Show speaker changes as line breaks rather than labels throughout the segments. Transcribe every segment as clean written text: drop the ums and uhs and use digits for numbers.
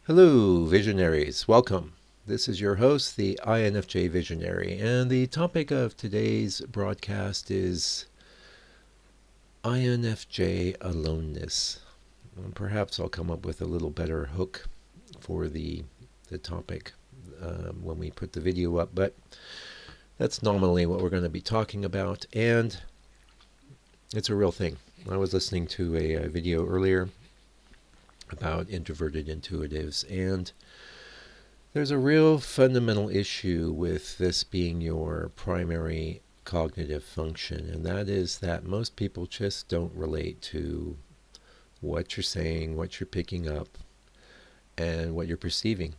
Hello, visionaries. Welcome. This is your host, the INFJ Visionary, and the topic of today's broadcast is INFJ aloneness. Perhaps I'll come up with a little better hook for the topic when we put the video up, but that's nominally what we're going to be talking about, and it's a real thing. I was listening to a video earlier about introverted intuitives, and there's a real fundamental issue with this being your primary cognitive function, and that is that most people just don't relate to what you're saying, what you're picking up, and what you're perceiving.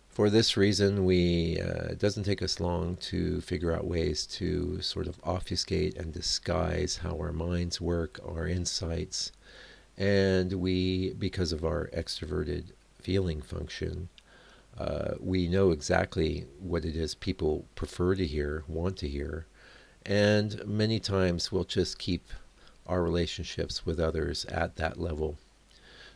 For this reason, it doesn't take us long to figure out ways to sort of obfuscate and disguise how our minds work, our insights, and because of our extroverted feeling function, we know exactly what it is people prefer to hear, want to hear, and many times we'll just keep our relationships with others at that level.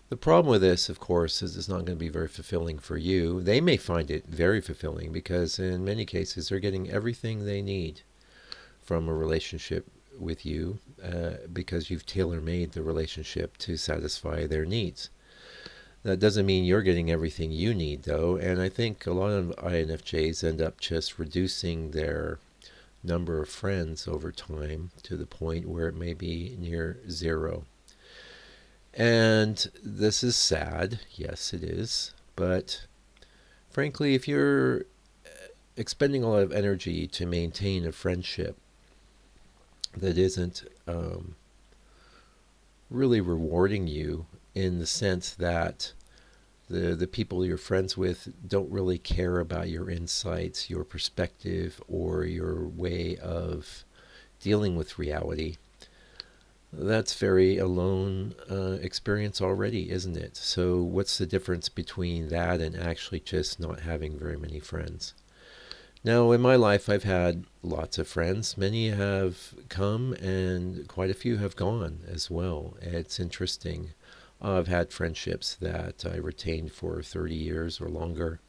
The problem with this, of course, is it's not going to be very fulfilling for you. They may find it very fulfilling because in many cases they're getting everything they need from a relationship with you because you've tailor-made the relationship to satisfy their needs. That doesn't mean you're getting everything you need, though, and I think a lot of INFJs end up just reducing their number of friends over time to the point where it may be near zero. And this is sad, yes it is, but frankly, if you're expending a lot of energy to maintain a friendship that isn't really rewarding you in the sense that the people you're friends with don't really care about your insights, your perspective, or your way of dealing with reality, that's very alone experience already, isn't it? So what's the difference between that and actually just not having very many friends? Now, in my life, I've had lots of friends. Many have come and quite a few have gone as well. It's interesting. I've had friendships that I retained for 30 years or longer.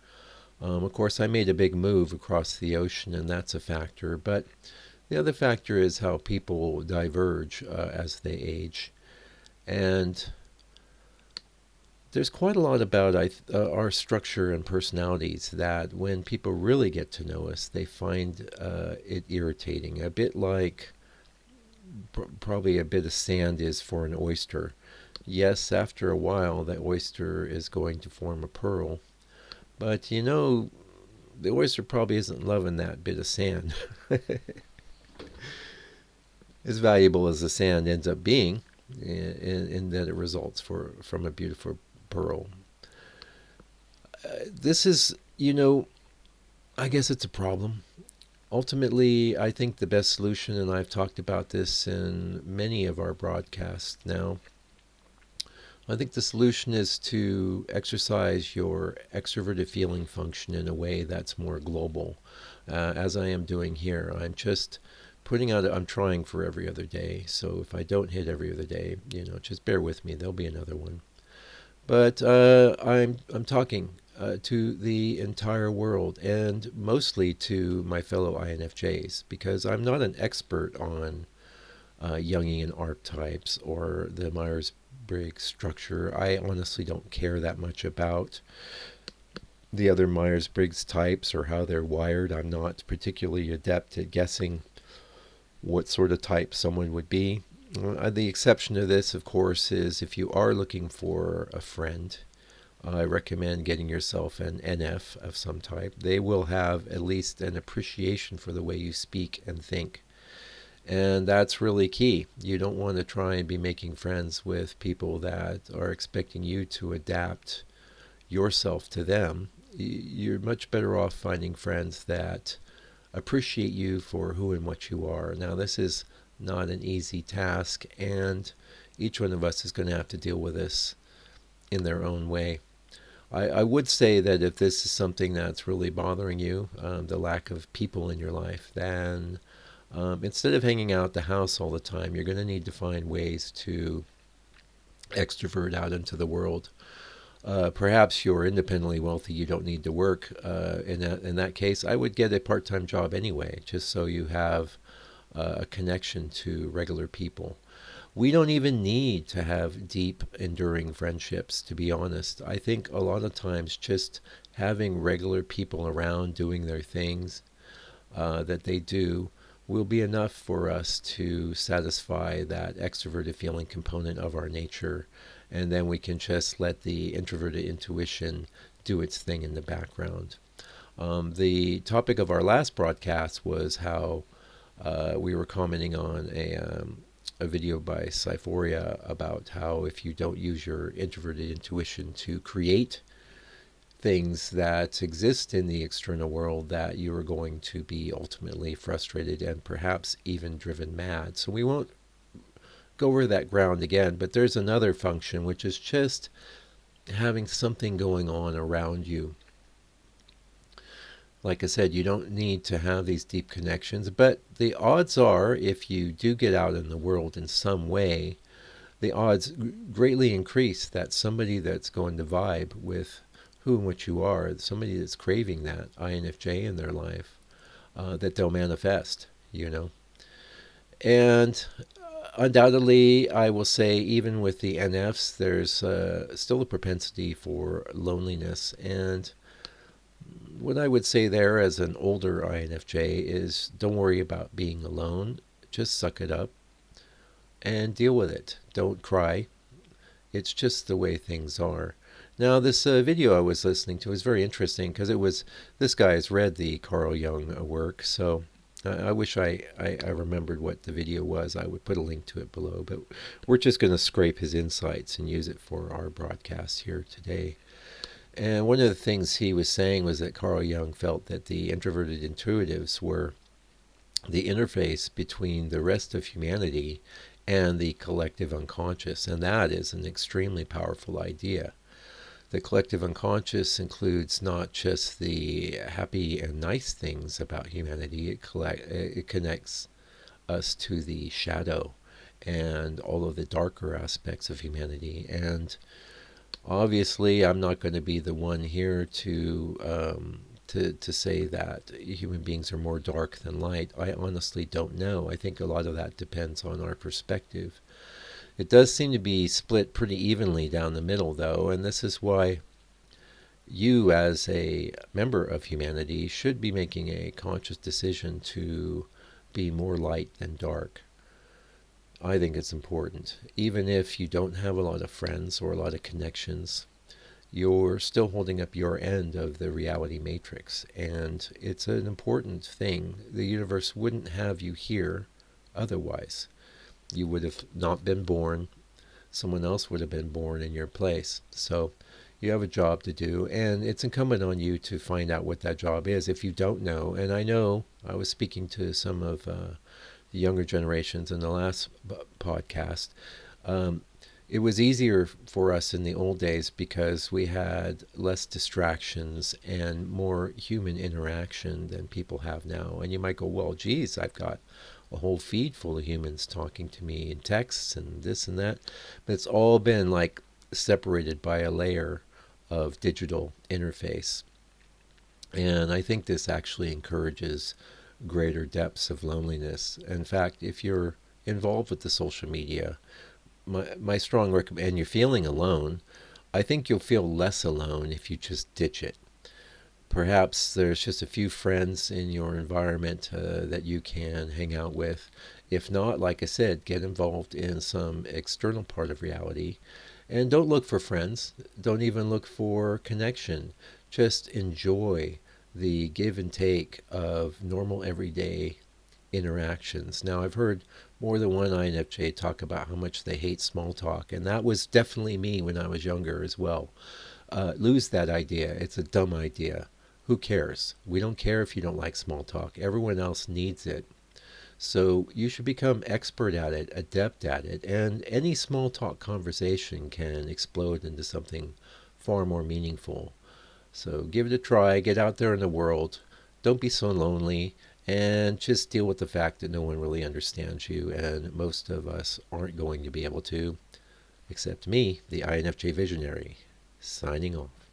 Of course, I made a big move across the ocean, and that's a factor. But the other factor is how people diverge as they age. And there's quite a lot about our structure and personalities that when people really get to know us, they find it irritating. A bit like probably a bit of sand is for an oyster. Yes, after a while, that oyster is going to form a pearl. But the oyster probably isn't loving that bit of sand. As valuable as the sand ends up being, in that it results from a beautiful pearl. This is, I guess it's a problem. Ultimately, I think the best solution, and I've talked about this in many of our broadcasts now, I think the solution is to exercise your extroverted feeling function in a way that's more global, as I am doing here. I'm trying for every other day. So if I don't hit every other day, just bear with me. There'll be another one. But I'm talking to the entire world and mostly to my fellow INFJs because I'm not an expert on Jungian archetypes or the Myers-Briggs structure. I honestly don't care that much about the other Myers-Briggs types or how they're wired. I'm not particularly adept at guessing what sort of type someone would be. The exception to this, of course, is if you are looking for a friend, I recommend getting yourself an NF of some type. They will have at least an appreciation for the way you speak and think. And that's really key. You don't want to try and be making friends with people that are expecting you to adapt yourself to them. You're much better off finding friends that appreciate you for who and what you are. Now, this is not an easy task, and each one of us is going to have to deal with this in their own way. I would say that if this is something that's really bothering you, the lack of people in your life, then instead of hanging out at the house all the time, you're going to need to find ways to extrovert out into the world. Perhaps you're independently wealthy, you don't need to work. In that case, I would get a part-time job anyway, just so you have a connection to regular people. We don't even need to have deep, enduring friendships, to be honest. I think a lot of times just having regular people around doing their things that they do will be enough for us to satisfy that extroverted feeling component of our nature. And then we can just let the introverted intuition do its thing in the background. The topic of our last broadcast was how we were commenting on a video by Syphoria about how if you don't use your introverted intuition to create things that exist in the external world, that you are going to be ultimately frustrated and perhaps even driven mad. So we won't go over that ground again, but there's another function, which is just having something going on around you. Like I said, you don't need to have these deep connections, but the odds are, if you do get out in the world in some way, the odds greatly increase that somebody that's going to vibe with who and what you are, somebody that's craving that INFJ in their life, that they'll manifest, you know. And undoubtedly, I will say, even with the NFs, there's still a propensity for loneliness. And what I would say there as an older INFJ is don't worry about being alone. Just suck it up and deal with it. Don't cry. It's just the way things are. Now, this video I was listening to was very interesting because this guy has read the Carl Jung work, so I wish I remembered what the video was. I would put a link to it below, but we're just going to scrape his insights and use it for our broadcast here today. And one of the things he was saying was that Carl Jung felt that the introverted intuitives were the interface between the rest of humanity and the collective unconscious, and that is an extremely powerful idea. The collective unconscious includes not just the happy and nice things about humanity, it connects us to the shadow and all of the darker aspects of humanity. And obviously, I'm not going to be the one here to say that human beings are more dark than light. I honestly don't know. I think a lot of that depends on our perspective. It does seem to be split pretty evenly down the middle, though, and this is why you, as a member of humanity, should be making a conscious decision to be more light than dark. I think it's important. Even if you don't have a lot of friends or a lot of connections, you're still holding up your end of the reality matrix, and it's an important thing. The universe wouldn't have you here otherwise. You would have not been born. Someone else would have been born in your place. So you have a job to do, and it's incumbent on you to find out what that job is if you don't know. And I know I was speaking to some of the younger generations in the last podcast. It was easier for us in the old days because we had less distractions and more human interaction than people have now. And you might go, well, geez, I've got a whole feed full of humans talking to me in texts and this and that. But it's all been like separated by a layer of digital interface. And I think this actually encourages greater depths of loneliness. In fact, if you're involved with the social media, my strong recommend, and you're feeling alone, I think you'll feel less alone if you just ditch it. Perhaps there's just a few friends in your environment that you can hang out with. If not, like I said, get involved in some external part of reality. And don't look for friends. Don't even look for connection. Just enjoy the give and take of normal everyday interactions. Now, I've heard more than one INFJ talk about how much they hate small talk, and that was definitely me when I was younger as well. Lose that idea. It's a dumb idea. Who cares? We don't care if you don't like small talk. Everyone else needs it. So you should become expert at it, adept at it, and any small talk conversation can explode into something far more meaningful. So give it a try, get out there in the world, don't be so lonely, and just deal with the fact that no one really understands you, and most of us aren't going to be able to, except me, the INFJ visionary. signing off.